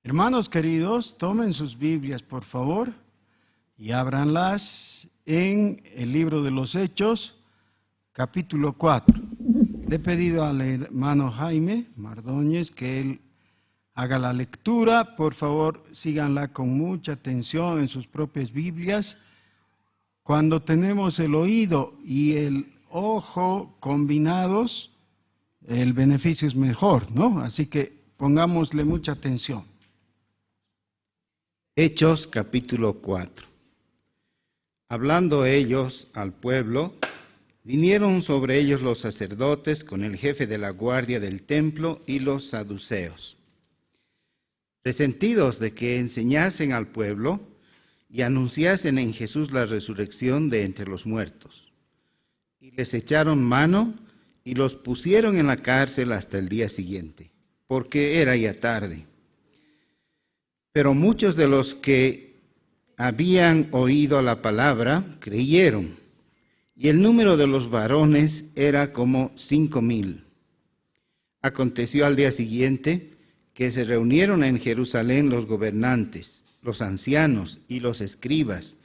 Hermanos queridos, tomen sus Biblias, por favor, y ábranlas en el libro de los Hechos, capítulo 4. Le he pedido al hermano Jaime Mardóñez que él haga la lectura. Por favor, síganla con mucha atención en sus propias Biblias. Cuando tenemos el oído y el ojo combinados, el beneficio es mejor, ¿no? Así que pongámosle mucha atención. Hechos capítulo 4. Hablando ellos al pueblo, vinieron sobre ellos los sacerdotes con el jefe de la guardia del templo y los saduceos, resentidos de que enseñasen al pueblo y anunciasen en Jesús la resurrección de entre los muertos. Y les echaron mano y los pusieron en la cárcel hasta el día siguiente, porque era ya tarde. Pero muchos de los que habían oído la palabra creyeron, y el número de los varones era como 5,000. Aconteció al día siguiente que se reunieron en Jerusalén los gobernantes, los ancianos y los escribas,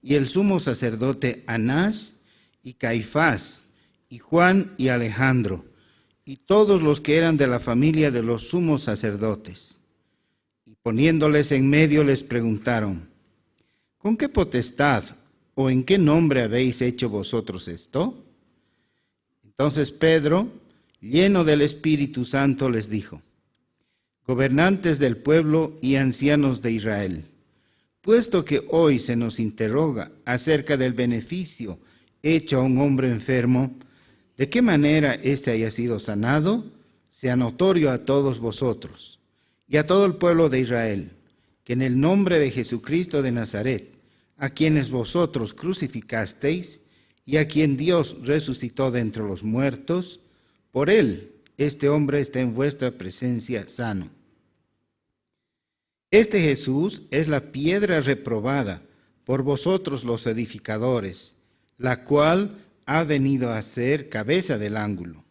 y el sumo sacerdote Anás y Caifás, y Juan y Alejandro, y todos los que eran de la familia de los sumos sacerdotes. Y poniéndoles en medio les preguntaron: ¿con qué potestad o en qué nombre habéis hecho vosotros esto? Entonces Pedro, lleno del Espíritu Santo, les dijo: gobernantes del pueblo y ancianos de Israel, puesto que hoy se nos interroga acerca del beneficio hecho a un hombre enfermo, de qué manera éste haya sido sanado, sea notorio a todos vosotros y a todo el pueblo de Israel, que en el nombre de Jesucristo de Nazaret, a quienes vosotros crucificasteis y a quien Dios resucitó de entre los muertos, por él este hombre está en vuestra presencia sano. Este Jesús es la piedra reprobada por vosotros los edificadores, la cual ha venido a ser cabeza del ángulo.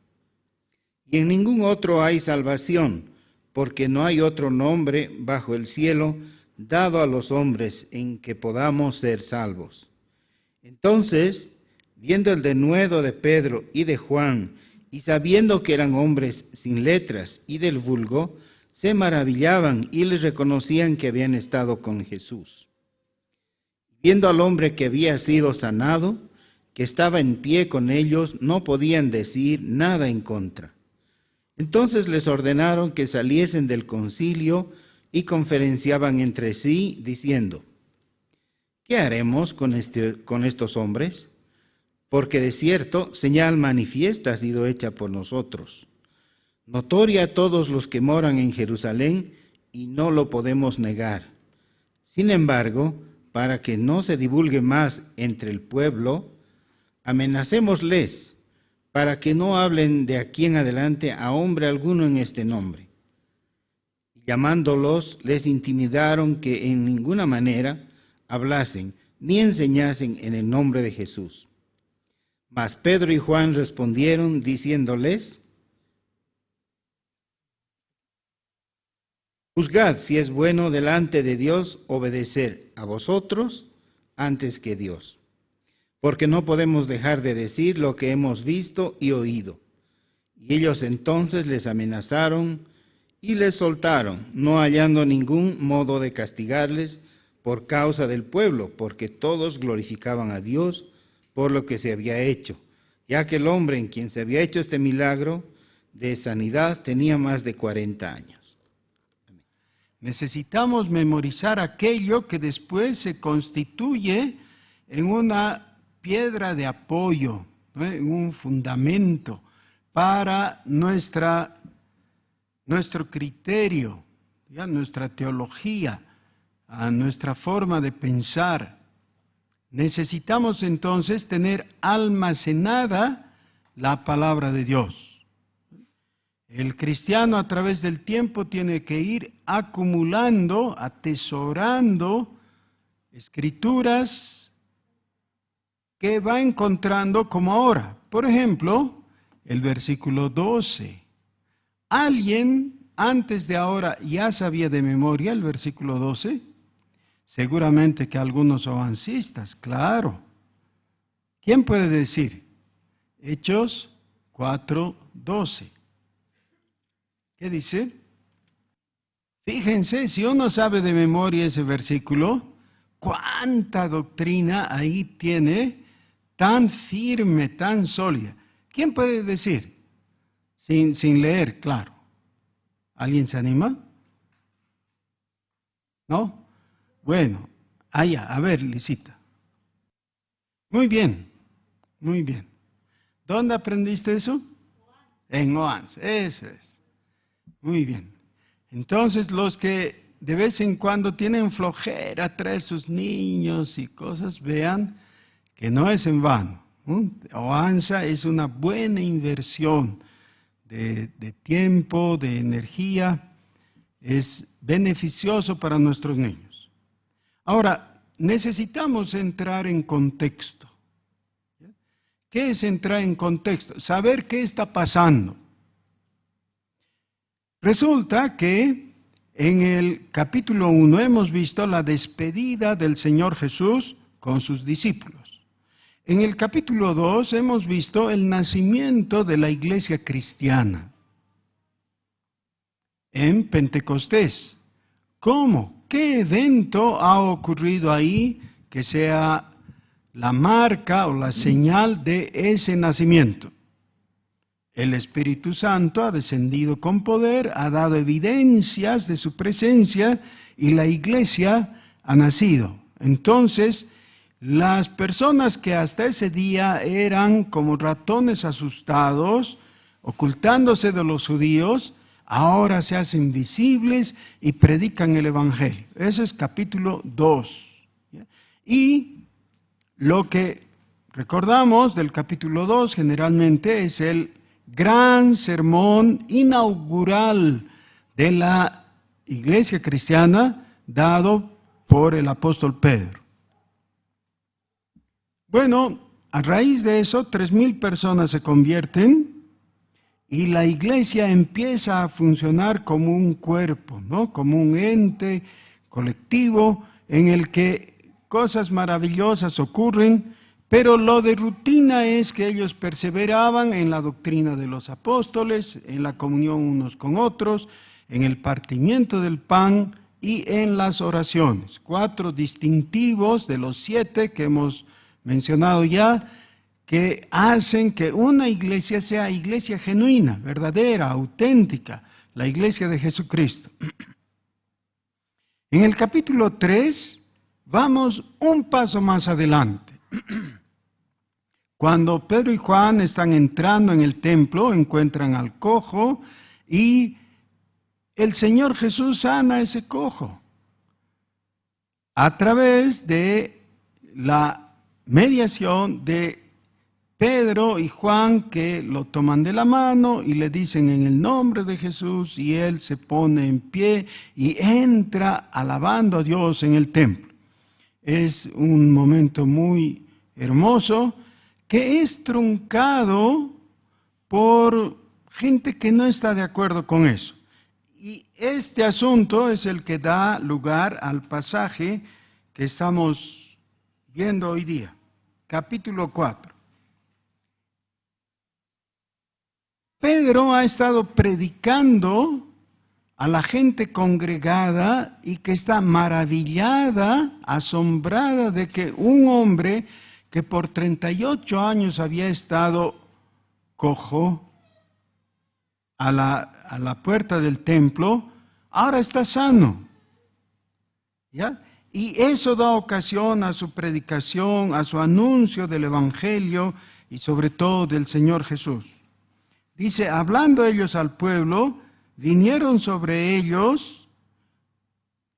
Y en ningún otro hay salvación, porque no hay otro nombre bajo el cielo dado a los hombres en que podamos ser salvos. Entonces, viendo el denuedo de Pedro y de Juan, y sabiendo que eran hombres sin letras y del vulgo, se maravillaban y les reconocían que habían estado con Jesús. Viendo al hombre que había sido sanado, que estaba en pie con ellos, no podían decir nada en contra. Entonces les ordenaron que saliesen del concilio y conferenciaban entre sí, diciendo: ¿qué haremos con estos hombres? Porque de cierto, señal manifiesta ha sido hecha por nosotros, notoria a todos los que moran en Jerusalén, y no lo podemos negar. Sin embargo, para que no se divulgue más entre el pueblo, amenacémosles, para que no hablen de aquí en adelante a hombre alguno en este nombre. Llamándolos, les intimidaron que en ninguna manera hablasen ni enseñasen en el nombre de Jesús. Mas Pedro y Juan respondieron diciéndoles: juzgad si es bueno delante de Dios obedecer a vosotros antes que Dios, porque no podemos dejar de decir lo que hemos visto y oído. Y ellos entonces les amenazaron y les soltaron, no hallando ningún modo de castigarles por causa del pueblo, porque todos glorificaban a Dios por lo que se había hecho, ya que el hombre en quien se había hecho este milagro de sanidad tenía más de 40 años. Amén. Necesitamos memorizar aquello que después se constituye en una piedra de apoyo, ¿no? En un fundamento para nuestro criterio, ¿ya? Nuestra teología, nuestra forma de pensar. Necesitamos entonces tener almacenada la palabra de Dios. El cristiano a través del tiempo tiene que ir acumulando, atesorando escrituras que va encontrando como ahora. Por ejemplo, el versículo 12. Alguien antes de ahora ya sabía de memoria el versículo 12? Seguramente que algunos oancistas, claro. ¿Quién puede decir? Hechos 4:12. ¿Qué dice? Fíjense, si uno sabe de memoria ese versículo, cuánta doctrina ahí tiene, tan firme, tan sólida. ¿Quién puede decir? Sin leer, claro. ¿Alguien se anima? ¿No? Bueno, allá, a ver, Lisita. Muy bien, muy bien. ¿Dónde aprendiste eso? En OANS, eso es. Muy bien. Entonces, los que de vez en cuando tienen flojera traer sus niños y cosas, vean que no es en vano. OANSA es una buena inversión de tiempo, de energía, es beneficioso para nuestros niños. Ahora, necesitamos entrar en contexto. ¿Qué es entrar en contexto? Saber qué está pasando. Resulta que en el capítulo 1 hemos visto la despedida del Señor Jesús con sus discípulos. En el capítulo 2 hemos visto el nacimiento de la iglesia cristiana en Pentecostés. ¿Cómo? ¿Qué evento ha ocurrido ahí que sea la marca o la señal de ese nacimiento? El Espíritu Santo ha descendido con poder, ha dado evidencias de su presencia y la iglesia ha nacido. Entonces, las personas que hasta ese día eran como ratones asustados, ocultándose de los judíos, ahora se hacen visibles y predican el Evangelio. Ese es capítulo 2. Y lo que recordamos del capítulo 2 generalmente es el gran sermón inaugural de la iglesia cristiana dado por el apóstol Pedro. Bueno, a raíz de eso, 3,000 personas se convierten y la iglesia empieza a funcionar como un cuerpo, ¿no? Como un ente colectivo en el que cosas maravillosas ocurren. Pero lo de rutina es que ellos perseveraban en la doctrina de los apóstoles, en la comunión unos con otros, en el partimiento del pan y en las oraciones. 4 distintivos de los 7 que hemos mencionado ya, que hacen que una iglesia sea iglesia genuina, verdadera, auténtica, la iglesia de Jesucristo. En el capítulo 3 vamos un paso más adelante. Cuando Pedro y Juan están entrando en el templo, encuentran al cojo y el Señor Jesús sana a ese cojo a través de la mediación de Pedro y Juan, que lo toman de la mano y le dicen en el nombre de Jesús, y él se pone en pie y entra alabando a Dios en el templo. Es un momento muy hermoso que es truncado por gente que no está de acuerdo con eso. Y este asunto es el que da lugar al pasaje que estamos viendo hoy día, capítulo 4. Pedro ha estado predicando a la gente congregada y que está maravillada, asombrada de que un hombre que por 38 años había estado cojo a la puerta del templo, ahora está sano. ¿Ya? Y eso da ocasión a su predicación, a su anuncio del Evangelio y sobre todo del Señor Jesús. Dice, hablando ellos al pueblo, vinieron sobre ellos.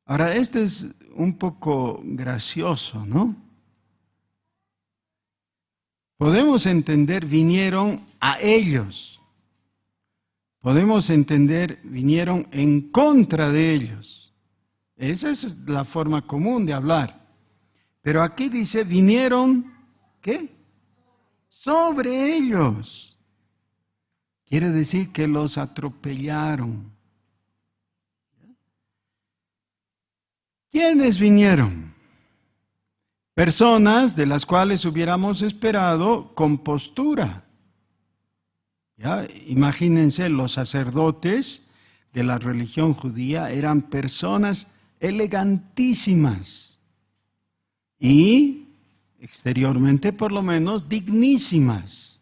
Ahora, este es un poco gracioso, ¿no? Podemos entender, vinieron a ellos. Podemos entender, vinieron en contra de ellos. Esa es la forma común de hablar. Pero aquí dice, vinieron, ¿qué? Sobre ellos. Quiere decir que los atropellaron. ¿Quiénes vinieron? Personas de las cuales hubiéramos esperado compostura. ¿Ya? Imagínense, los sacerdotes de la religión judía eran personas elegantísimas y, exteriormente por lo menos, dignísimas.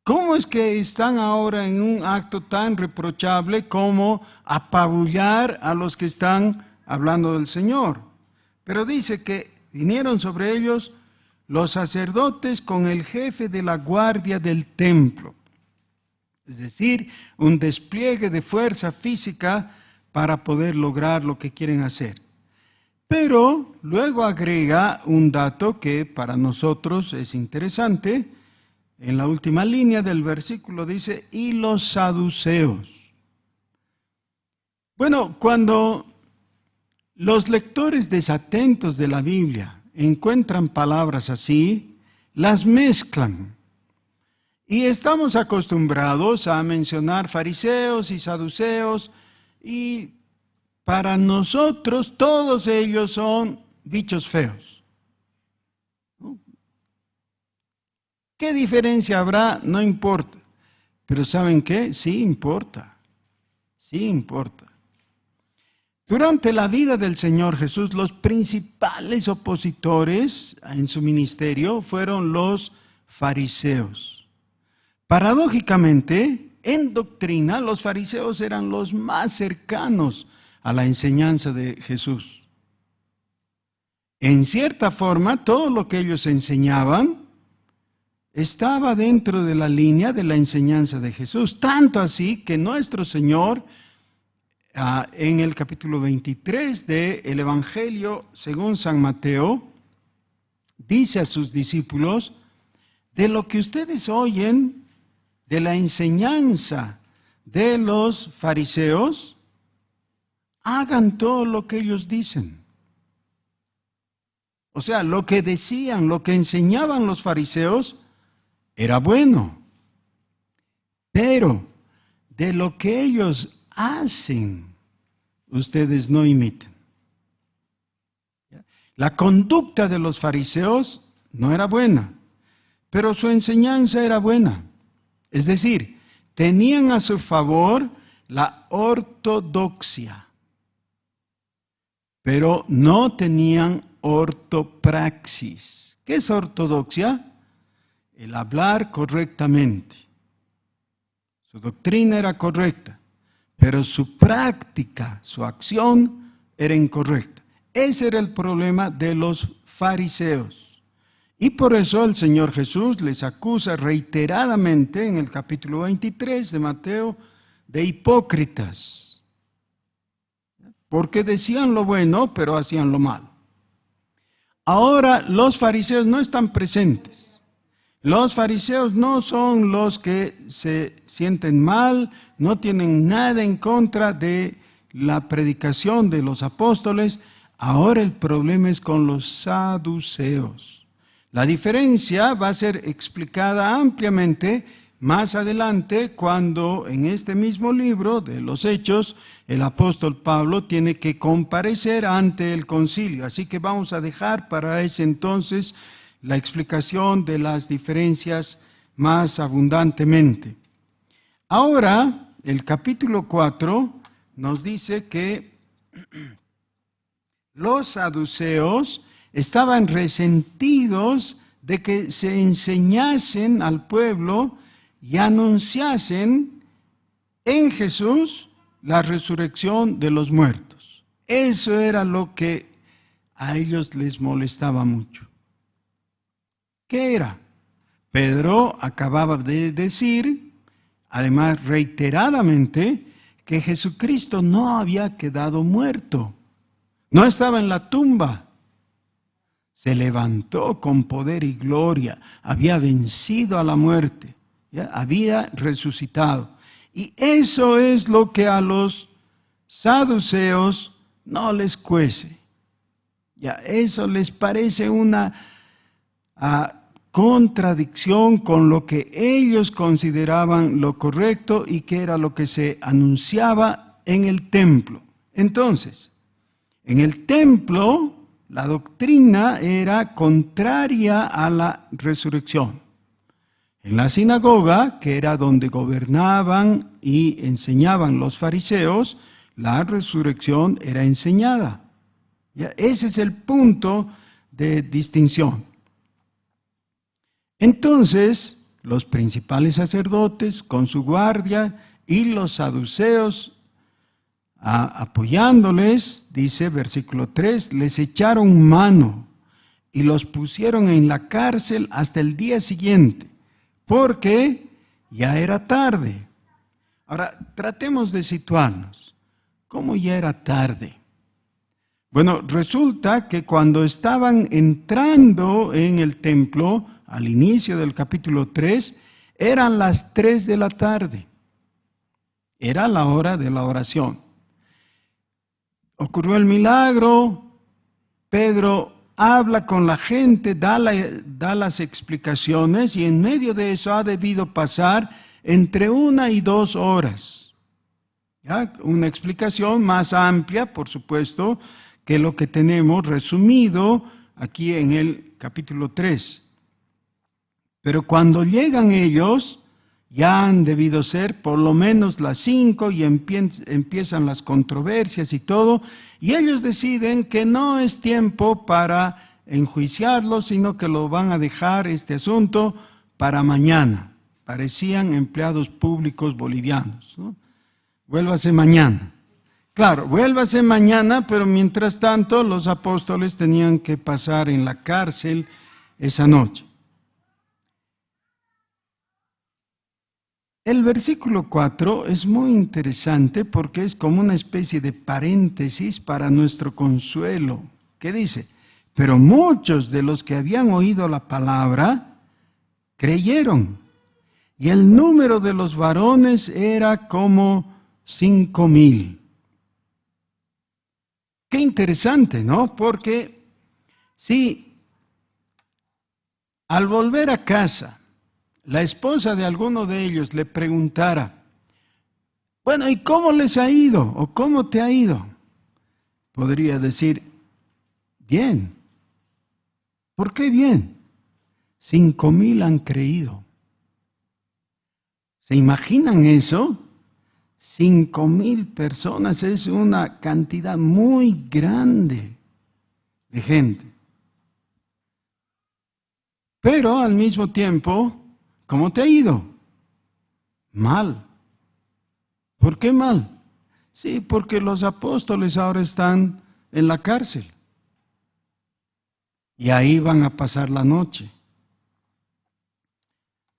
¿Cómo es que están ahora en un acto tan reprochable como apabullar a los que están hablando del Señor? Pero dice que vinieron sobre ellos los sacerdotes con el jefe de la guardia del templo. Es decir, un despliegue de fuerza física para poder lograr lo que quieren hacer. Pero luego agrega un dato que para nosotros es interesante. En la última línea del versículo dice, y los saduceos. Bueno, cuando los lectores desatentos de la Biblia encuentran palabras así, las mezclan. Y estamos acostumbrados a mencionar fariseos y saduceos, y para nosotros todos ellos son bichos feos. ¿Qué diferencia habrá? No importa. Pero ¿saben qué? Sí importa. Sí importa. Durante la vida del Señor Jesús, los principales opositores en su ministerio fueron los fariseos. Paradójicamente, en doctrina, los fariseos eran los más cercanos a la enseñanza de Jesús. En cierta forma, todo lo que ellos enseñaban estaba dentro de la línea de la enseñanza de Jesús. Tanto así que nuestro Señor, en el capítulo 23 del Evangelio según San Mateo, dice a sus discípulos, de lo que ustedes oyen de la enseñanza de los fariseos, hagan todo lo que ellos dicen. O sea, lo que decían, lo que enseñaban los fariseos era bueno. Pero de lo que ellos hacen, ustedes no imiten. La conducta de los fariseos no era buena, pero su enseñanza era buena. Es decir, tenían a su favor la ortodoxia, pero no tenían ortopraxis. ¿Qué es ortodoxia? El hablar correctamente. Su doctrina era correcta, pero su práctica, su acción era incorrecta. Ese era el problema de los fariseos. Y por eso el Señor Jesús les acusa reiteradamente en el capítulo 23 de Mateo de hipócritas, porque decían lo bueno, pero hacían lo malo. Ahora los fariseos no están presentes. Los fariseos no son los que se sienten mal, no tienen nada en contra de la predicación de los apóstoles. Ahora el problema es con los saduceos. La diferencia va a ser explicada ampliamente más adelante cuando en este mismo libro de los Hechos el apóstol Pablo tiene que comparecer ante el concilio. Así que vamos a dejar para ese entonces la explicación de las diferencias más abundantemente. Ahora, el capítulo 4 nos dice que los saduceos estaban resentidos de que se enseñasen al pueblo y anunciasen en Jesús la resurrección de los muertos. Eso era lo que a ellos les molestaba mucho. ¿Qué era? Pedro acababa de decir, además reiteradamente, que Jesucristo no había quedado muerto, no estaba en la tumba. Se levantó con poder y gloria, había vencido a la muerte, ¿ya? Había resucitado. Y eso es lo que a los saduceos no les cuece. Ya, eso les parece una contradicción con lo que ellos consideraban lo correcto y que era lo que se anunciaba en el templo. Entonces, En el templo, la doctrina era contraria a la resurrección. En la sinagoga, que era donde gobernaban y enseñaban los fariseos, la resurrección era enseñada. ¿Ya? Ese es el punto de distinción. Entonces, los principales sacerdotes con su guardia y los saduceos apoyándoles, dice versículo 3, les echaron mano y los pusieron en la cárcel hasta el día siguiente, porque ya era tarde. Ahora, tratemos de situarnos. ¿Cómo ya era tarde? Bueno, resulta que cuando estaban entrando en el templo, al inicio del capítulo 3, eran las 3 de la tarde. Era la hora de la oración. Ocurrió el milagro, Pedro habla con la gente, da las explicaciones y en medio de eso ha debido pasar entre 1 y 2 horas. ¿Ya? Una explicación más amplia, por supuesto, que lo que tenemos resumido aquí en el capítulo 3. Pero cuando llegan ellos, ya han debido ser por lo menos las 5 y empiezan las controversias y todo, y ellos deciden que no es tiempo para enjuiciarlo, sino que lo van a dejar este asunto para mañana. Parecían empleados públicos bolivianos, ¿no? Vuélvase mañana. Claro, vuélvase mañana, pero mientras tanto los apóstoles tenían que pasar en la cárcel esa noche. El versículo 4 es muy interesante porque es como una especie de paréntesis para nuestro consuelo. ¿Qué dice? Pero muchos de los que habían oído la palabra creyeron, y el número de los varones era como 5,000. Qué interesante, ¿no? Porque si al volver a casa, la esposa de alguno de ellos le preguntara, bueno, ¿y cómo les ha ido? ¿O cómo te ha ido? Podría decir, bien. ¿Por qué bien? 5,000 han creído. ¿Se imaginan eso? 5,000 personas es una cantidad muy grande de gente. Pero al mismo tiempo, ¿cómo te ha ido? Mal. ¿Por qué mal? Sí, porque los apóstoles ahora están en la cárcel. Y ahí van a pasar la noche.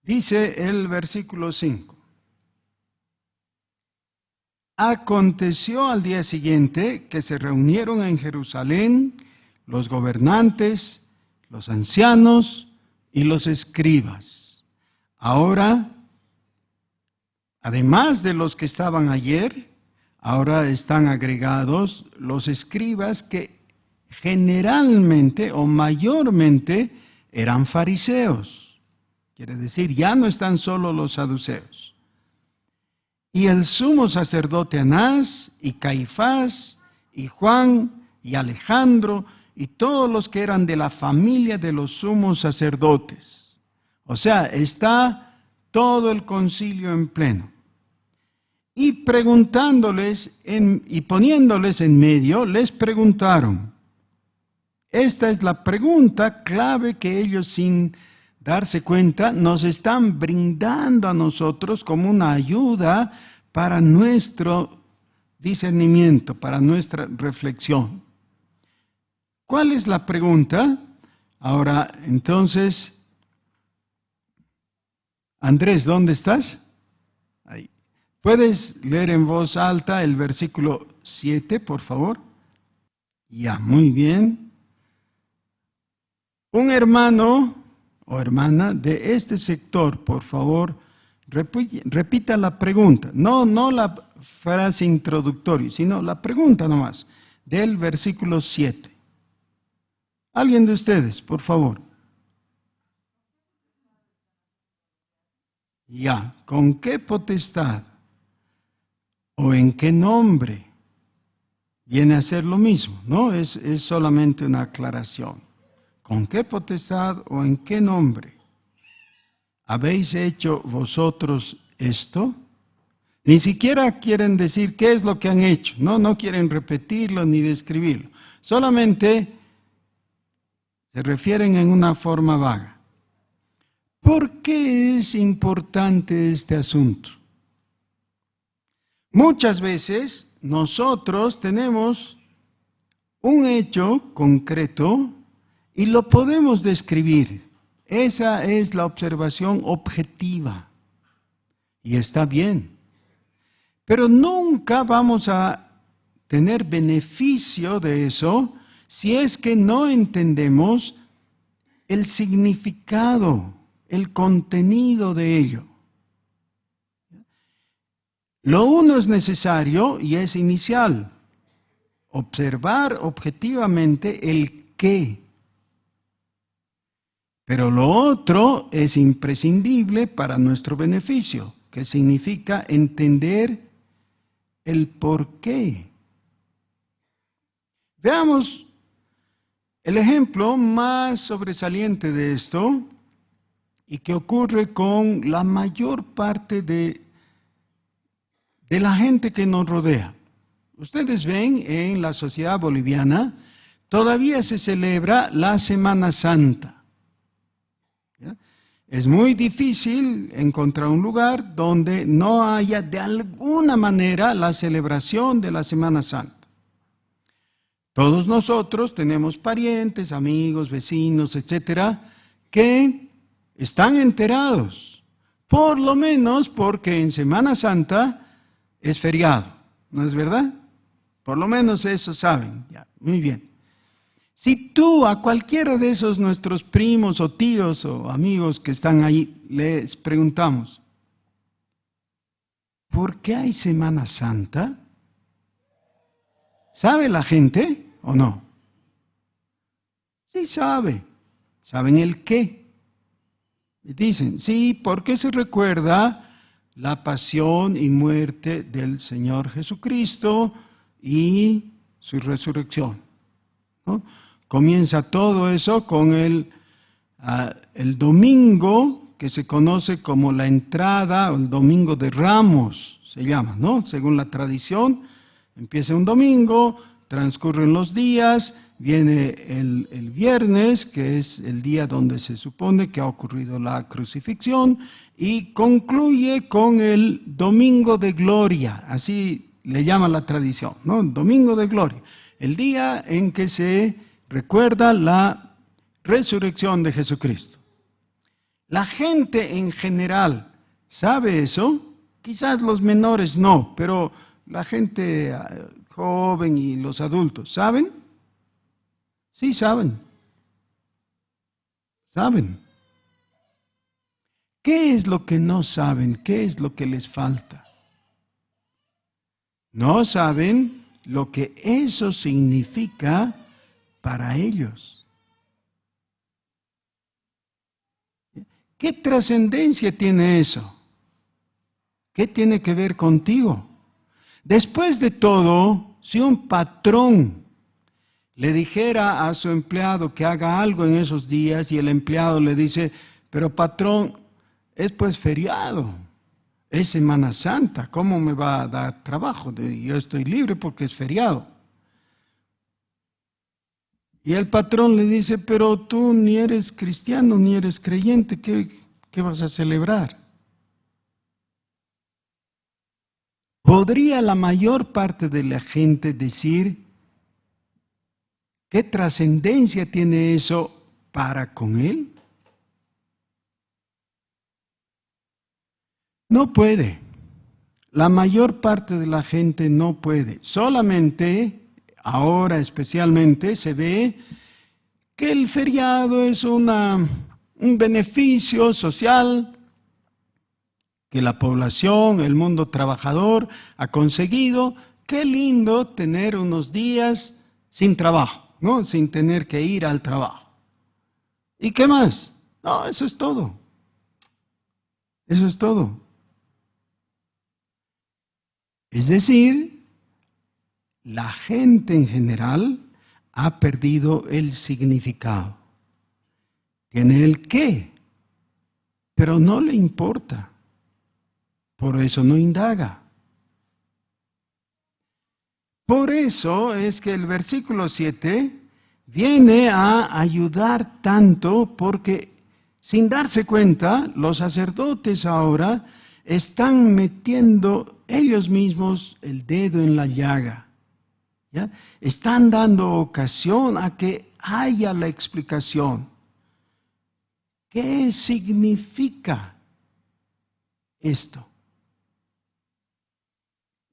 Dice el versículo 5. Aconteció al día siguiente que se reunieron en Jerusalén los gobernantes, los ancianos y los escribas. Ahora, además de los que estaban ayer, ahora están agregados los escribas que generalmente o mayormente eran fariseos. Quiere decir, ya no están solo los saduceos. Y el sumo sacerdote Anás y Caifás y Juan y Alejandro y todos los que eran de la familia de los sumos sacerdotes. O sea, está todo el concilio en pleno. Y preguntándoles y poniéndoles en medio, les preguntaron. Esta es la pregunta clave que ellos sin darse cuenta nos están brindando a nosotros como una ayuda para nuestro discernimiento, para nuestra reflexión. ¿Cuál es la pregunta? Ahora, entonces, Andrés, ¿dónde estás? Ahí. ¿Puedes leer en voz alta el versículo 7, por favor? Ya, muy bien. Un hermano o hermana de este sector, por favor, repita la pregunta. No la frase introductoria, sino la pregunta nomás, del versículo 7. Alguien de ustedes, por favor. Ya, ¿con qué potestad o en qué nombre viene a ser lo mismo, ¿no? Es solamente una aclaración. ¿Con qué potestad o en qué nombre habéis hecho vosotros esto? Ni siquiera quieren decir qué es lo que han hecho, no quieren repetirlo ni describirlo. Solamente se refieren en una forma vaga. ¿Por qué es importante este asunto? Muchas veces nosotros tenemos un hecho concreto y lo podemos describir. Esa es la observación objetiva y está bien. Pero nunca vamos a tener beneficio de eso si es que no entendemos el significado, el contenido de ello. Lo uno es necesario y es inicial, observar objetivamente el qué. Pero lo otro es imprescindible para nuestro beneficio, que significa entender el por qué. Veamos el ejemplo más sobresaliente de esto y que ocurre con la mayor parte de la gente que nos rodea. Ustedes ven en la sociedad boliviana, todavía se celebra la Semana Santa. ¿Ya? Es muy difícil encontrar un lugar donde no haya de alguna manera la celebración de la Semana Santa. Todos nosotros tenemos parientes, amigos, vecinos, etcétera, que están enterados, por lo menos porque en Semana Santa es feriado, ¿no es verdad? Por lo menos eso saben, ya, muy bien. Si tú a cualquiera de esos nuestros primos o tíos o amigos que están ahí les preguntamos, ¿por qué hay Semana Santa? ¿Sabe la gente o no? Sí sabe. ¿Saben el qué? Y dicen, sí, porque se recuerda la pasión y muerte del Señor Jesucristo y su resurrección, ¿no? Comienza todo eso con el domingo que se conoce como la entrada, o el domingo de Ramos, se llama, ¿no? Según la tradición, empieza un domingo, transcurren los días, viene el viernes, que es el día donde se supone que ha ocurrido la crucifixión, y concluye con el domingo de gloria, así le llama la tradición, ¿no? Domingo de gloria, el día en que se recuerda la resurrección de Jesucristo. La gente en general sabe eso, quizás los menores no, pero la gente joven y los adultos, ¿saben? Sí saben. Saben. ¿Qué es lo que no saben? ¿Qué es lo que les falta? No saben lo que eso significa para ellos. ¿Qué trascendencia tiene eso? ¿Qué tiene que ver contigo? Después de todo, si un patrón le dijera a su empleado que haga algo en esos días y el empleado le dice, pero patrón, es pues feriado, es Semana Santa, ¿cómo me va a dar trabajo? Yo estoy libre porque es feriado. Y el patrón le dice, pero tú ni eres cristiano, ni eres creyente, ¿qué vas a celebrar? ¿Podría la mayor parte de la gente decir qué trascendencia tiene eso para con él? No puede. La mayor parte de la gente no puede. Solamente, ahora especialmente, se ve que el feriado es un beneficio social que la población, el mundo trabajador ha conseguido. Qué lindo tener unos días sin trabajo, ¿no? Sin tener que ir al trabajo. ¿Y qué más? No, eso es todo. Eso es todo. Es decir, la gente en general ha perdido el significado. Tiene el qué, pero no le importa. Por eso no indaga. Por eso es que el versículo 7 viene a ayudar tanto, porque sin darse cuenta, los sacerdotes ahora están metiendo ellos mismos el dedo en la llaga. ¿Ya? Están dando ocasión a que haya la explicación. ¿Qué significa esto?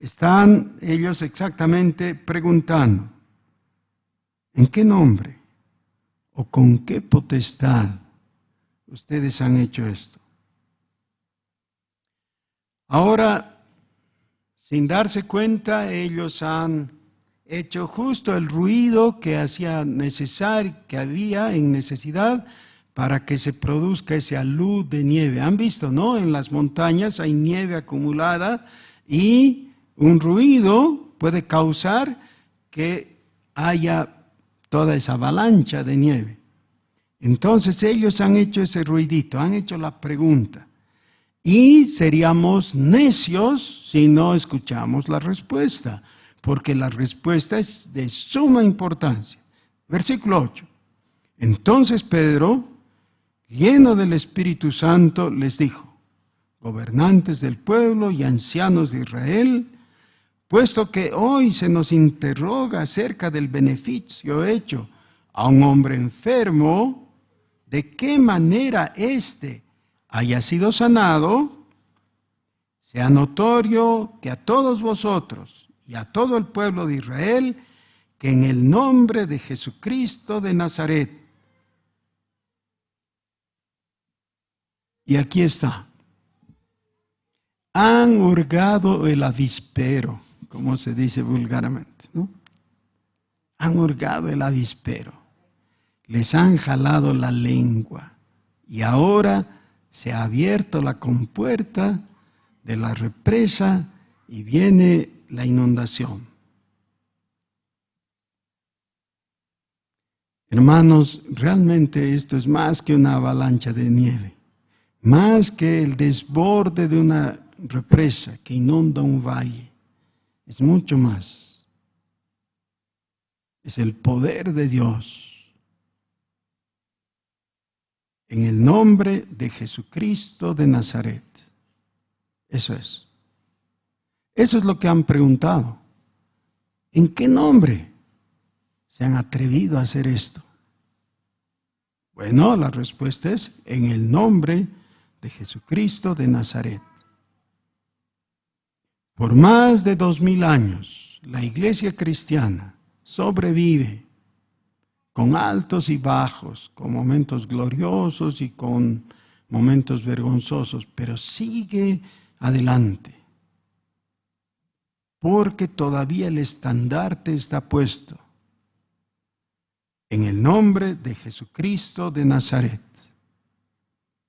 Están ellos exactamente preguntando, ¿en qué nombre o con qué potestad ustedes han hecho esto? Ahora, sin darse cuenta, ellos han hecho justo el ruido que hacía necesario, que había en necesidad para que se produzca ese alud de nieve. Han visto, ¿no? En las montañas hay nieve acumulada y un ruido puede causar que haya toda esa avalancha de nieve. Entonces ellos han hecho ese ruidito, han hecho la pregunta. Y seríamos necios si no escuchamos la respuesta, porque la respuesta es de suma importancia. Versículo 8. Entonces Pedro, lleno del Espíritu Santo, les dijo: gobernantes del pueblo y ancianos de Israel, puesto que hoy se nos interroga acerca del beneficio hecho a un hombre enfermo, de qué manera éste haya sido sanado, sea notorio que a todos vosotros y a todo el pueblo de Israel, que en el nombre de Jesucristo de Nazaret. Y aquí está. Han hurgado el avispero, como se dice vulgarmente, ¿no? Han hurgado el avispero, les han jalado la lengua y ahora se ha abierto la compuerta de la represa y viene la inundación. Hermanos, realmente esto es más que una avalancha de nieve, más que el desborde de una represa que inunda un valle. Es mucho más. Es el poder de Dios. En el nombre de Jesucristo de Nazaret. Eso es. Eso es lo que han preguntado. ¿En qué nombre se han atrevido a hacer esto? Bueno, la respuesta es en el nombre de Jesucristo de Nazaret. Por más de 2000 años, la iglesia cristiana sobrevive con altos y bajos, con momentos gloriosos y con momentos vergonzosos, pero sigue adelante, porque todavía el estandarte está puesto en el nombre de Jesucristo de Nazaret.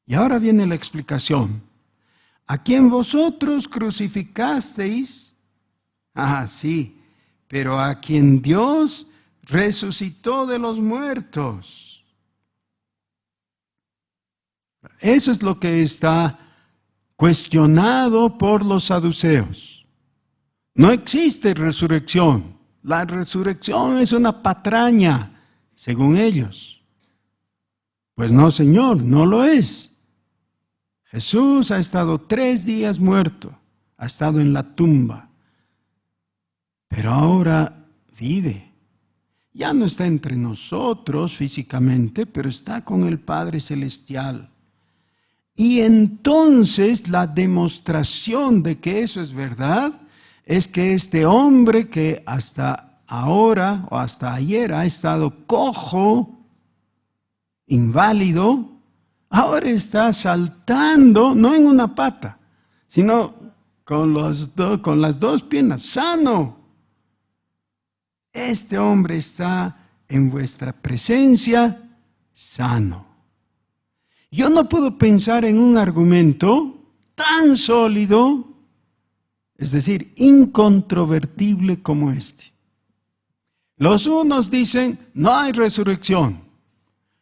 Y ahora viene la explicación. A quien vosotros crucificasteis, sí, pero a quien Dios resucitó de los muertos. Eso es lo que está cuestionado por los saduceos. No existe resurrección. La resurrección es una patraña, según ellos. Pues no, Señor, no lo es. Jesús ha estado 3 días muerto, ha estado en la tumba, pero ahora vive. Ya no está entre nosotros físicamente, pero está con el Padre Celestial. Y entonces la demostración de que eso es verdad es que este hombre que hasta ahora o hasta ayer ha estado cojo, inválido, ahora está saltando, no en una pata, sino con las 2 piernas, sano. Este hombre está en vuestra presencia sano. Yo no puedo pensar en un argumento tan sólido, es decir, incontrovertible como este. Los unos dicen, no hay resurrección.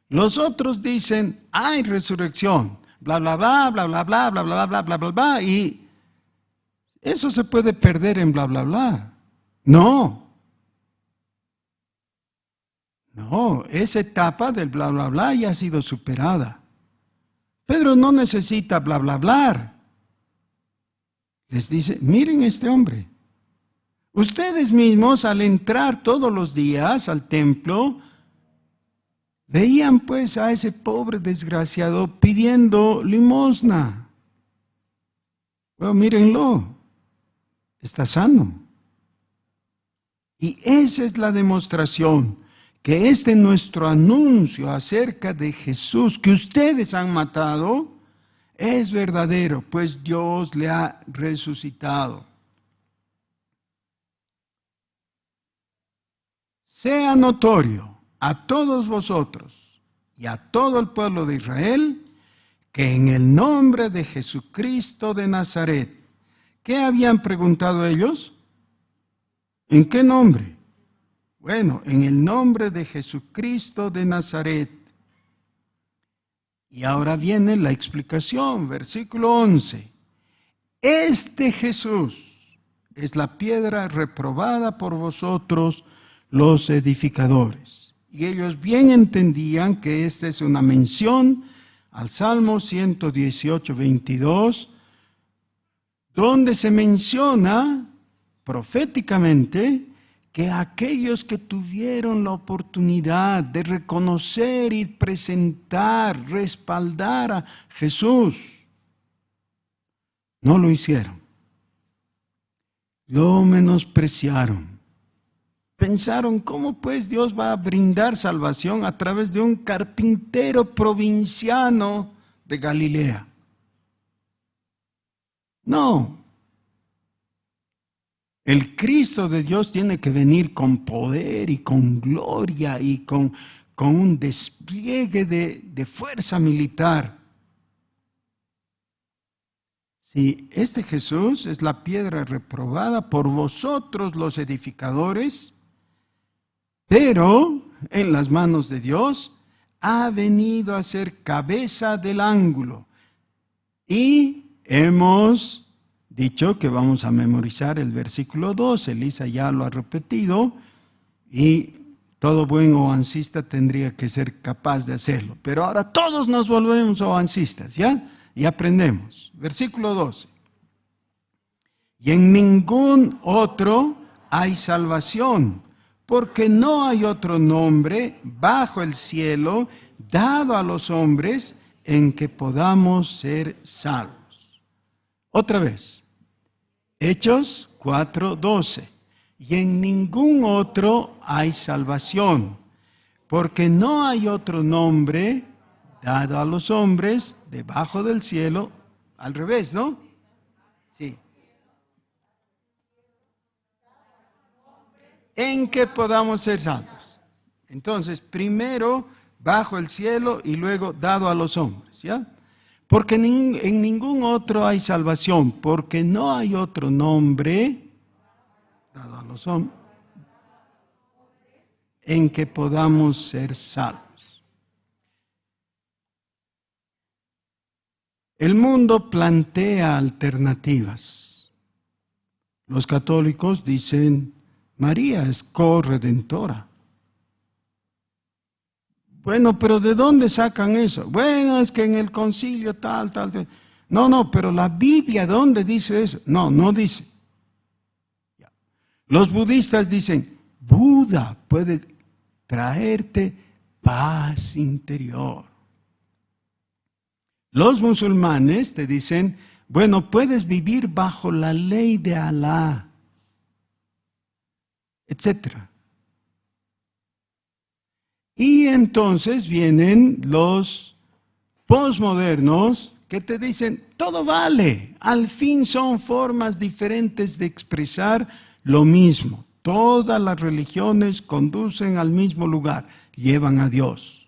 Los otros dicen, hay resurrección. Bla, bla, bla, bla, bla, bla, bla, bla, bla, bla, bla, bla. Y eso se puede perder en bla, bla, bla. No. No, esa etapa del bla, bla, bla ya ha sido superada. Pedro no necesita bla, bla, bla. Les dice, miren este hombre. Ustedes mismos al entrar todos los días al templo, veían pues a ese pobre desgraciado pidiendo limosna. Bueno, mírenlo, está sano. Y esa es la demostración que nuestro anuncio acerca de Jesús que ustedes han matado es verdadero, pues Dios le ha resucitado. Sea notorio a todos vosotros y a todo el pueblo de Israel que en el nombre de Jesucristo de Nazaret, ¿qué habían preguntado ellos? ¿En qué nombre? Bueno, en el nombre de Jesucristo de Nazaret. Y ahora viene la explicación, versículo 11. Este Jesús es la piedra reprobada por vosotros, los edificadores. Y ellos bien entendían que esta es una mención al Salmo 118, 22, donde se menciona proféticamente que aquellos que tuvieron la oportunidad de reconocer y presentar, respaldar a Jesús, no lo hicieron. Lo menospreciaron. Pensaron, ¿cómo pues Dios va a brindar salvación a través de un carpintero provinciano de Galilea? No. El Cristo de Dios tiene que venir con poder y con gloria y con un despliegue de fuerza militar. Sí, este Jesús es la piedra reprobada por vosotros los edificadores, pero en las manos de Dios ha venido a ser cabeza del ángulo. Y hemos dicho que vamos a memorizar el versículo 2, Elisa ya lo ha repetido, y todo buen oancista tendría que ser capaz de hacerlo. Pero ahora todos nos volvemos oancistas, ¿ya? Y aprendemos. Versículo 12. Y en ningún otro hay salvación, porque no hay otro nombre bajo el cielo dado a los hombres en que podamos ser salvos. Otra vez, Hechos 4:12. Y en ningún otro hay salvación, porque no hay otro nombre dado a los hombres debajo del cielo. Al revés, ¿no? Sí. En que podamos ser salvos. Entonces, primero bajo el cielo y luego dado a los hombres, ¿ya? Porque en ningún otro hay salvación, porque no hay otro nombre dado a los hombres en que podamos ser salvos. El mundo plantea alternativas. Los católicos dicen, María es corredentora. Bueno, pero ¿de dónde sacan eso? Bueno, es que en el concilio tal. No, pero la Biblia, ¿dónde dice eso? No, no dice. Los budistas dicen, Buda puede traerte paz interior. Los musulmanes te dicen, bueno, puedes vivir bajo la ley de Alá, etcétera. Y entonces vienen los posmodernos que te dicen, todo vale, al fin son formas diferentes de expresar lo mismo. Todas las religiones conducen al mismo lugar, llevan a Dios.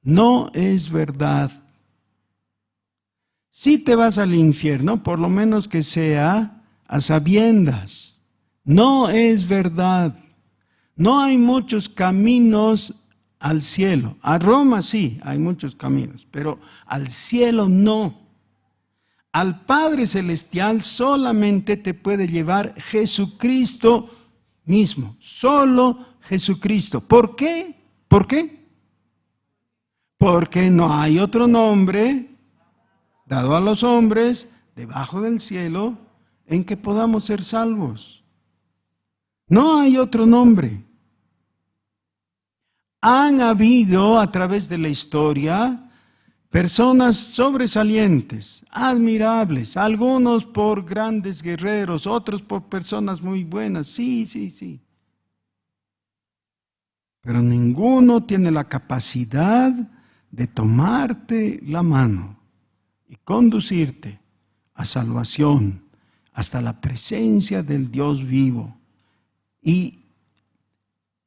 No es verdad. Si te vas al infierno, por lo menos que sea a sabiendas. No es verdad. No hay muchos caminos al cielo. A Roma sí, hay muchos caminos, pero al cielo no. Al Padre Celestial solamente te puede llevar Jesucristo mismo, solo Jesucristo. ¿Por qué? ¿Por qué? Porque no hay otro nombre dado a los hombres debajo del cielo en que podamos ser salvos. No hay otro nombre. Han habido a través de la historia personas sobresalientes, admirables, algunos por grandes guerreros, otros por personas muy buenas, sí. Pero ninguno tiene la capacidad de tomarte la mano y conducirte a salvación, hasta la presencia del Dios vivo y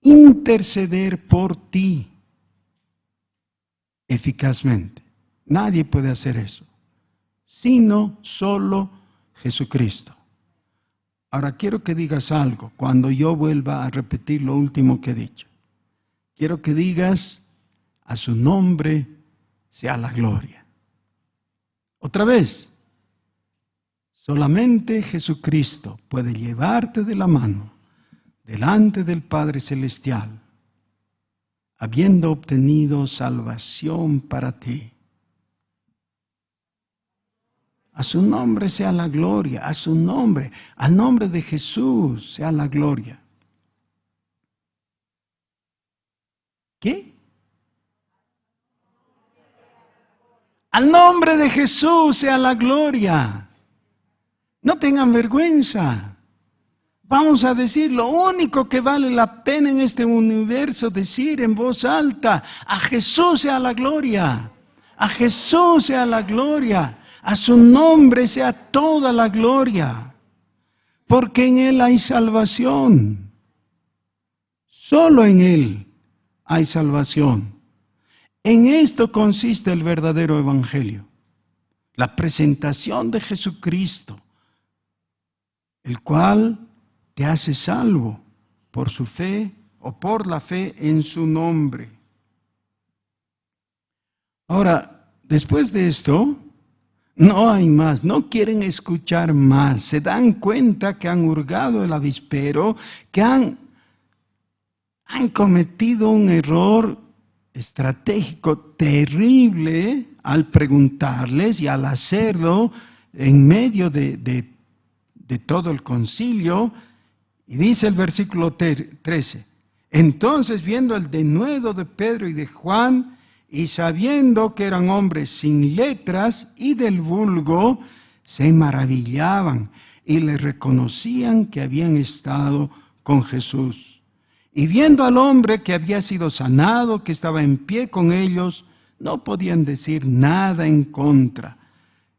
interceder por ti eficazmente. Nadie puede hacer eso, sino solo Jesucristo. Ahora quiero que digas algo cuando yo vuelva a repetir lo último que he dicho. Quiero que digas: a su nombre sea la gloria. Otra vez, solamente Jesucristo puede llevarte de la mano delante del Padre Celestial, habiendo obtenido salvación para ti. A su nombre sea la gloria, a su nombre, al nombre de Jesús sea la gloria. ¿Qué? Al nombre de Jesús sea la gloria. No tengan vergüenza. Vamos a decir lo único que vale la pena en este universo, decir en voz alta: a Jesús sea la gloria, a Jesús sea la gloria, a su nombre sea toda la gloria, porque en Él hay salvación, solo en Él hay salvación. En esto consiste el verdadero evangelio, la presentación de Jesucristo, el cual te hace salvo por su fe o por la fe en su nombre. Ahora, después de esto, no hay más, no quieren escuchar más. Se dan cuenta que han hurgado el avispero, que han cometido un error estratégico terrible al preguntarles y al hacerlo en medio de todo el concilio. Y dice el versículo 13: entonces, viendo el denuedo de Pedro y de Juan, y sabiendo que eran hombres sin letras y del vulgo, se maravillaban y le reconocían que habían estado con Jesús. Y viendo al hombre que había sido sanado, que estaba en pie con ellos, no podían decir nada en contra.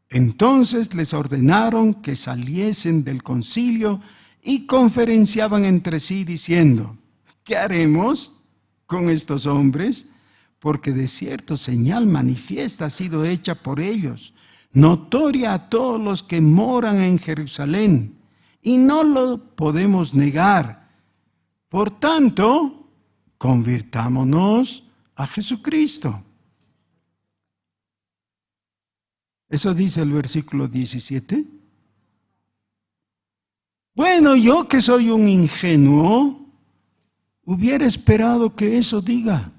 Entonces les ordenaron que saliesen del concilio y conferenciaban entre sí diciendo: ¿qué haremos con estos hombres? Porque de cierto señal manifiesta ha sido hecha por ellos, notoria a todos los que moran en Jerusalén, y no lo podemos negar. Por tanto, convirtámonos a Jesucristo. Eso dice el versículo 17. Bueno, yo que soy un ingenuo, hubiera esperado que eso diga.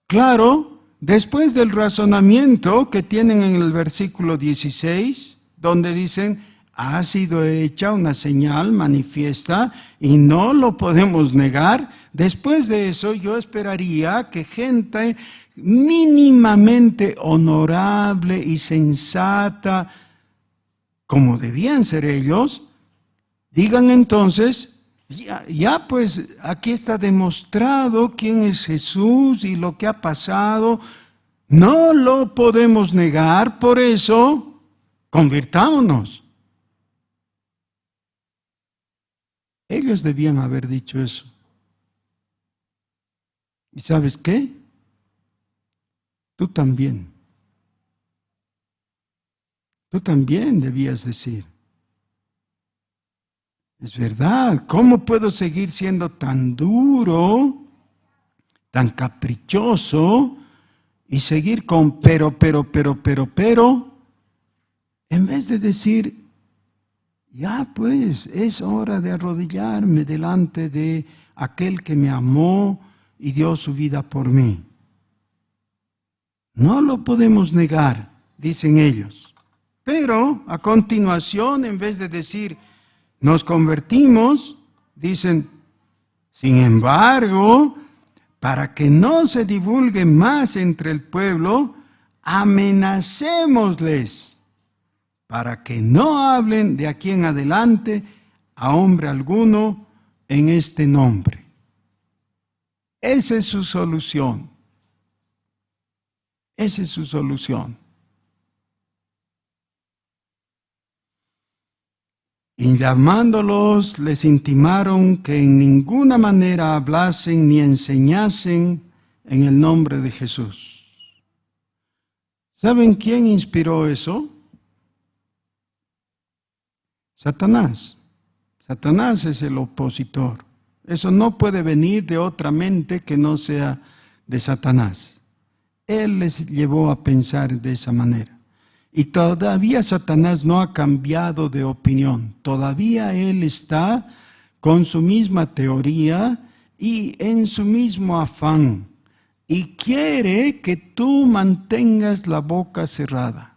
Claro, después del razonamiento que tienen en el versículo 16, donde dicen: ha sido hecha una señal manifiesta y no lo podemos negar. Después de eso, yo esperaría que gente mínimamente honorable y sensata, como debían ser ellos, digan entonces: ya pues aquí está demostrado quién es Jesús y lo que ha pasado, no lo podemos negar, por eso convirtámonos. Ellos debían haber dicho eso. ¿Y sabes qué? Tú también. Tú también debías decir: Es verdad, ¿cómo puedo seguir siendo tan duro, tan caprichoso y seguir con pero, en vez de decir, ya pues, es hora de arrodillarme delante de aquel que me amó y dio su vida por mí? No lo podemos negar, dicen ellos. Pero a continuación, en vez de decir, nos convertimos, dicen, sin embargo, para que no se divulgue más entre el pueblo, amenacémosles, para que no hablen de aquí en adelante a hombre alguno en este nombre. Esa es su solución. Esa es su solución. Y llamándolos, les intimaron que en ninguna manera hablasen ni enseñasen en el nombre de Jesús. ¿Saben quién inspiró eso? Satanás. Satanás es el opositor. Eso no puede venir de otra mente que no sea de Satanás. Él les llevó a pensar de esa manera. Y todavía Satanás no ha cambiado de opinión. Todavía él está con su misma teoría y en su mismo afán. Y quiere que tú mantengas la boca cerrada.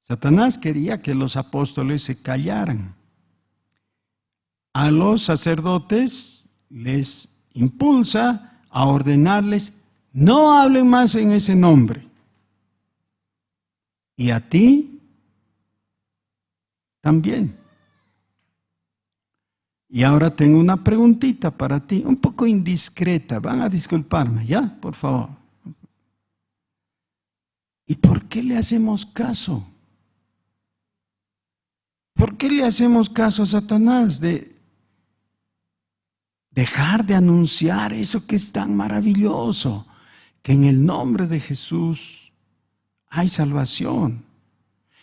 Satanás quería que los apóstoles se callaran. A los sacerdotes les impulsa a ordenarles: no hablen más en ese nombre. Y a ti también. Y ahora tengo una preguntita para ti, un poco indiscreta. Van a disculparme, ¿ya? Por favor. ¿Y por qué le hacemos caso? ¿Por qué le hacemos caso a Satanás de dejar de anunciar eso que es tan maravilloso? Que en el nombre de Jesús hay salvación.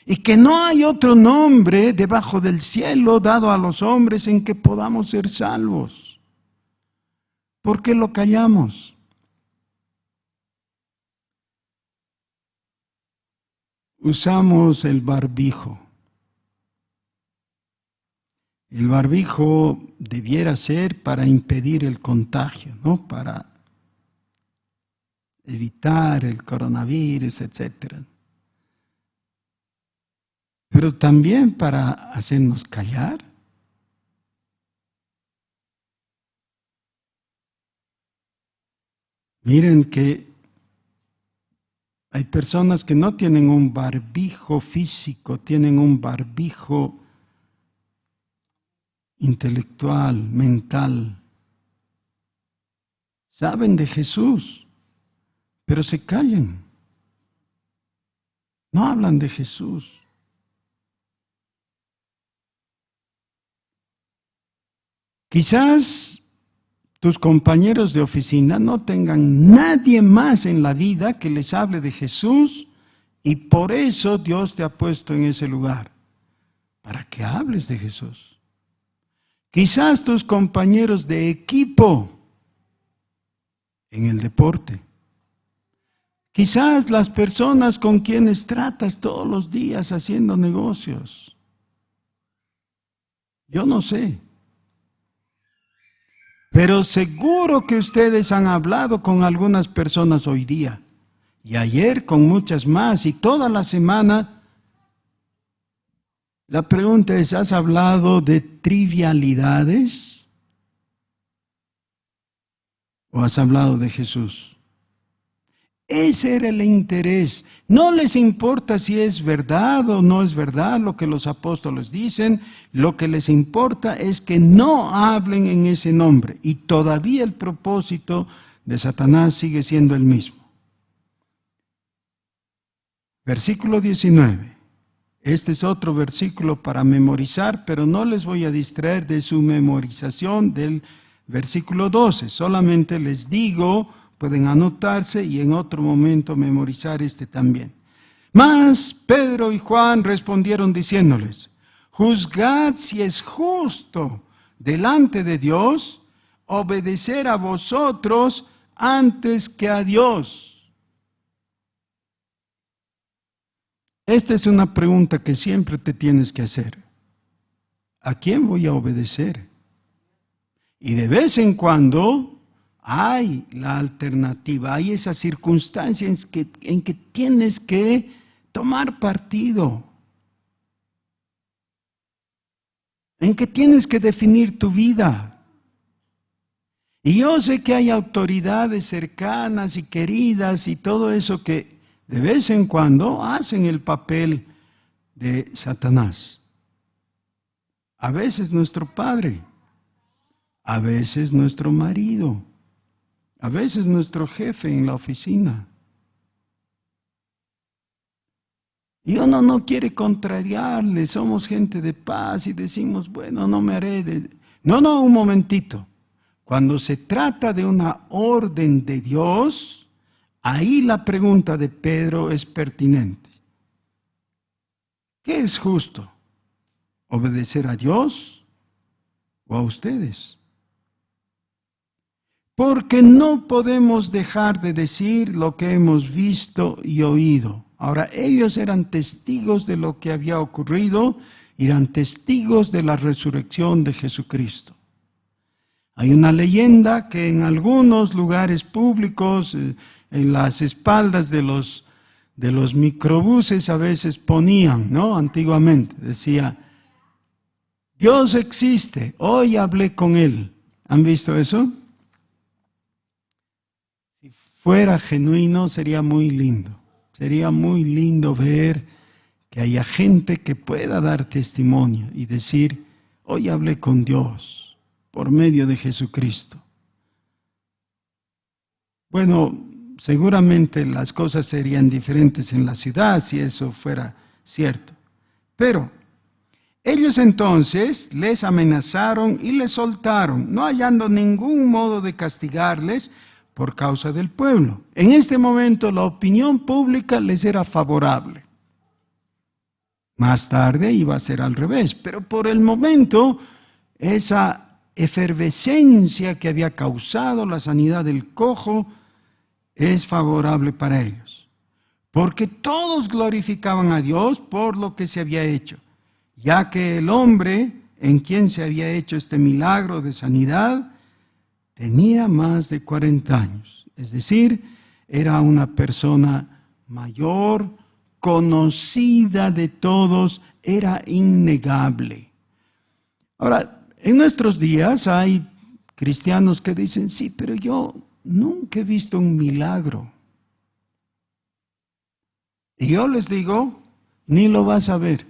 Y que no hay otro nombre debajo del cielo dado a los hombres en que podamos ser salvos. ¿Por qué lo callamos? Usamos el barbijo. El barbijo debiera ser para impedir el contagio, ¿no? Para evitar el coronavirus, etc. Pero también para hacernos callar. Miren que hay personas que no tienen un barbijo físico, tienen un barbijo intelectual, mental. Saben de Jesús, pero se callan. No hablan de Jesús. Quizás tus compañeros de oficina no tengan nadie más en la vida que les hable de Jesús y por eso Dios te ha puesto en ese lugar, para que hables de Jesús. Quizás tus compañeros de equipo en el deporte. Quizás las personas con quienes tratas todos los días haciendo negocios. Yo no sé. Pero seguro que ustedes han hablado con algunas personas hoy día y ayer con muchas más y toda la semana. La pregunta es, ¿has hablado de trivialidades o has hablado de Jesús? Ese era el interés. No les importa si es verdad o no es verdad lo que los apóstoles dicen. Lo que les importa es que no hablen en ese nombre. Y todavía el propósito de Satanás sigue siendo el mismo. Versículo 19. Este es otro versículo para memorizar, pero no les voy a distraer de su memorización del versículo 12. Solamente les digo, pueden anotarse y en otro momento memorizar este también. Mas Pedro y Juan respondieron diciéndoles: juzgad si es justo delante de Dios obedecer a vosotros antes que a Dios. Esta es una pregunta que siempre te tienes que hacer. ¿A quién voy a obedecer? Y de vez en cuando hay la alternativa, hay esa circunstancia en que tienes que tomar partido, en que tienes que definir tu vida. Y yo sé que hay autoridades cercanas y queridas y todo eso que de vez en cuando hacen el papel de Satanás. A veces nuestro padre, a veces nuestro marido, a veces nuestro jefe en la oficina. Y uno no quiere contrariarle, somos gente de paz y decimos, bueno, no me haré de... No, un momentito. Cuando se trata de una orden de Dios, ahí la pregunta de Pedro es pertinente. ¿Qué es justo? ¿Obedecer a Dios o a ustedes? Porque no podemos dejar de decir lo que hemos visto y oído. Ahora, ellos eran testigos de lo que había ocurrido, eran testigos de la resurrección de Jesucristo. Hay una leyenda que en algunos lugares públicos, en las espaldas de los microbuses a veces ponían, ¿no? Antiguamente decía, Dios existe, hoy hablé con Él. ¿Han visto eso? Si fuera genuino sería muy lindo. Sería muy lindo ver que haya gente que pueda dar testimonio y decir, hoy hablé con Dios por medio de Jesucristo. Bueno, seguramente las cosas serían diferentes en la ciudad si eso fuera cierto. Pero ellos entonces les amenazaron y les soltaron, no hallando ningún modo de castigarles por causa del pueblo. En este momento la opinión pública les era favorable. Más tarde iba a ser al revés, pero por el momento esa efervescencia que había causado la sanidad del cojo es favorable para ellos, porque todos glorificaban a Dios por lo que se había hecho, ya que el hombre en quien se había hecho este milagro de sanidad tenía más de 40 años, es decir, era una persona mayor, conocida de todos, era innegable. Ahora, en nuestros días hay cristianos que dicen, sí, pero yo nunca he visto un milagro. Y yo les digo, ni lo vas a ver.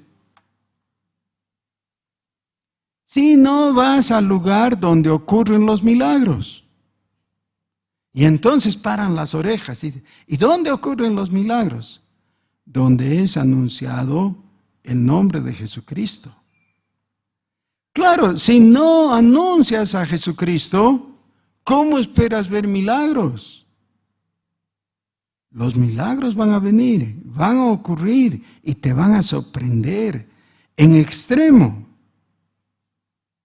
Si no vas al lugar donde ocurren los milagros. Y entonces paran las orejas. ¿Y dónde ocurren los milagros? Donde es anunciado el nombre de Jesucristo. Claro, si no anuncias a Jesucristo, ¿cómo esperas ver milagros? Los milagros van a venir, van a ocurrir y te van a sorprender en extremo.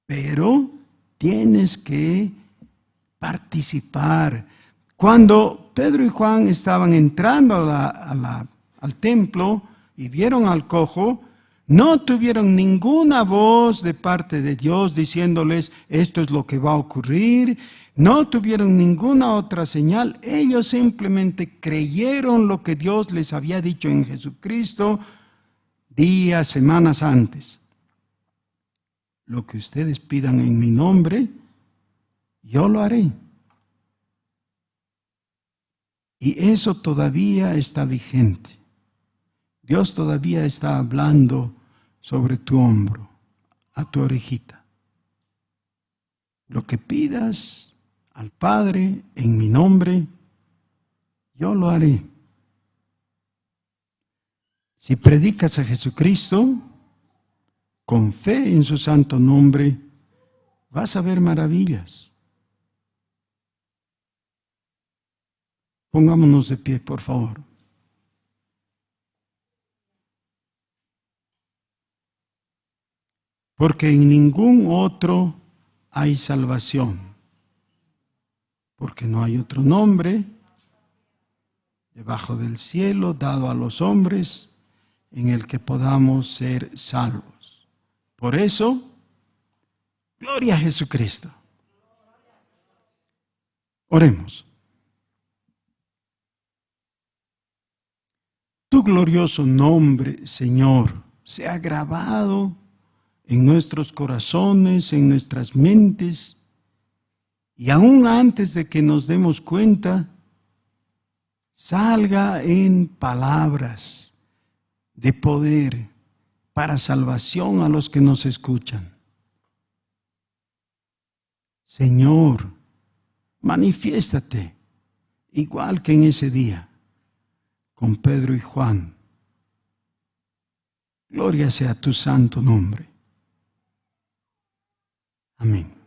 Pero tienes que participar. Cuando Pedro y Juan estaban entrando al templo y vieron al cojo, no tuvieron ninguna voz de parte de Dios diciéndoles esto es lo que va a ocurrir. No tuvieron ninguna otra señal. Ellos simplemente creyeron lo que Dios les había dicho en Jesucristo días, semanas antes. Lo que ustedes pidan en mi nombre, yo lo haré. Y eso todavía está vigente. Dios todavía está hablando sobre tu hombro, a tu orejita. Lo que pidas al Padre en mi nombre, yo lo haré. Si predicas a Jesucristo con fe en su santo nombre, vas a ver maravillas. Pongámonos de pie, por favor. porque en ningún otro hay salvación, porque no hay otro nombre debajo del cielo dado a los hombres en el que podamos ser salvos. Por eso, gloria a Jesucristo. Oremos. Tu glorioso nombre, Señor, sea grabado en nuestros corazones, en nuestras mentes, y aún antes de que nos demos cuenta, salga en palabras de poder para salvación a los que nos escuchan. Señor, manifiéstate, igual que en ese día, con Pedro y Juan. Gloria sea tu santo nombre. Amén.